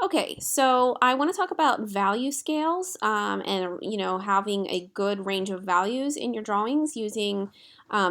Okay, so I want to talk about value scales and having a good range of values in your drawings using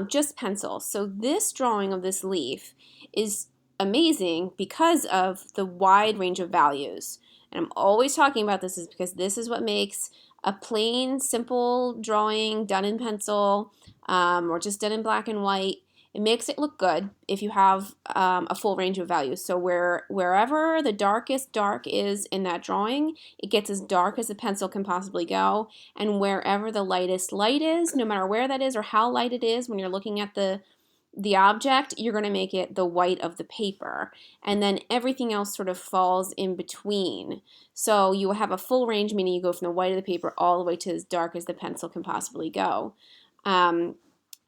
just pencil. So this drawing of this leaf is amazing because of the wide range of values. And I'm always talking about this is because this is what makes a plain, simple drawing done in pencil or just done in black and white. It makes it look good if you have a full range of values. So wherever the darkest dark is in that drawing, it gets as dark as the pencil can possibly go. And wherever the lightest light is, no matter where that is or how light it is, when you're looking at the object, you're going to make it the white of the paper. And then everything else sort of falls in between. So you will have a full range, meaning you go from the white of the paper all the way to as dark as the pencil can possibly go.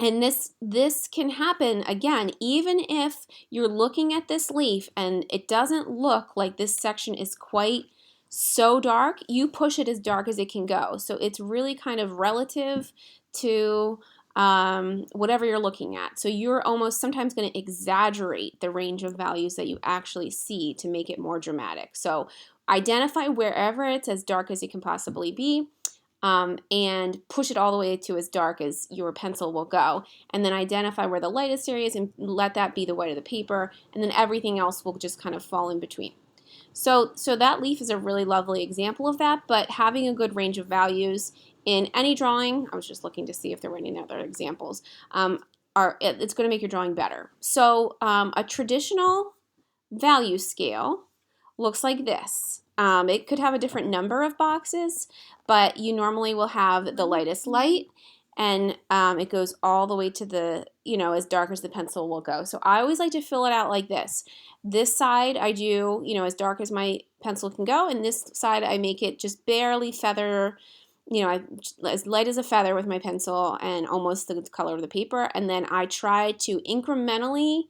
And this can happen, again, even if you're looking at this leaf and it doesn't look like this section is quite so dark, you push it as dark as it can go. So it's really kind of relative to whatever you're looking at. So you're almost sometimes going to exaggerate the range of values that you actually see to make it more dramatic. So identify wherever it's as dark as it can possibly be. And push it all the way to as dark as your pencil will go, and then identify where the lightest area is and let that be the white of the paper, and then everything else will just kind of fall in between. So that leaf is a really lovely example of that, but having a good range of values in any drawing, I was just looking to see if there were any other examples, it's going to make your drawing better. So a traditional value scale looks like this. It could have a different number of boxes, but you normally will have the lightest light, and it goes all the way to the, as dark as the pencil will go. So I always like to fill it out like this. This side I do, as dark as my pencil can go, and this side I make it just barely feather, as light as a feather with my pencil and almost the color of the paper, and then I try to incrementally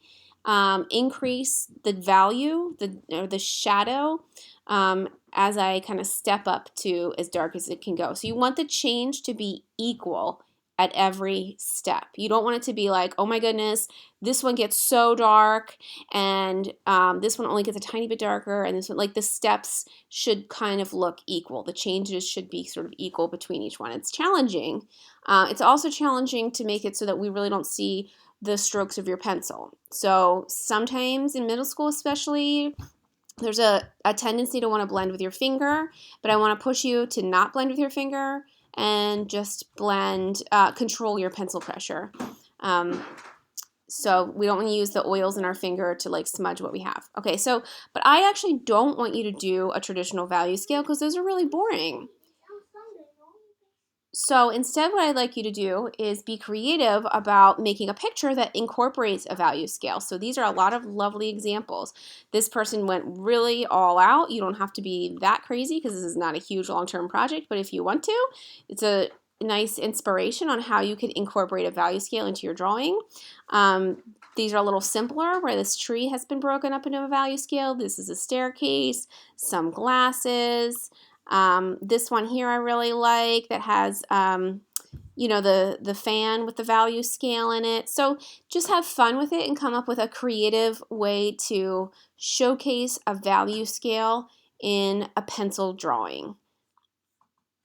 increase the value, the shadow, as I kind of step up to as dark as it can go. So you want the change to be equal at every step. You don't want it to be like, oh my goodness, this one gets so dark, and this one only gets a tiny bit darker, and this one, like the steps should kind of look equal. The changes should be sort of equal between each one. It's challenging. It's also challenging to make it so that we really don't see the strokes of your pencil. So sometimes in middle school especially, there's a tendency to want to blend with your finger, but I want to push you to not blend with your finger and just blend, control your pencil pressure. So we don't want to use the oils in our finger to like smudge what we have. Okay, so, but I actually don't want you to do a traditional value scale because those are really boring. So instead, what I'd like you to do is be creative about making a picture that incorporates a value scale. So these are a lot of lovely examples. This person went really all out. You don't have to be that crazy because this is not a huge long-term project, but if you want to, it's a nice inspiration on how you could incorporate a value scale into your drawing. These are a little simpler, where this tree has been broken up into a value scale. This is a staircase, some glasses. This one here I really like that has, the fan with the value scale in it. So just have fun with it and come up with a creative way to showcase a value scale in a pencil drawing.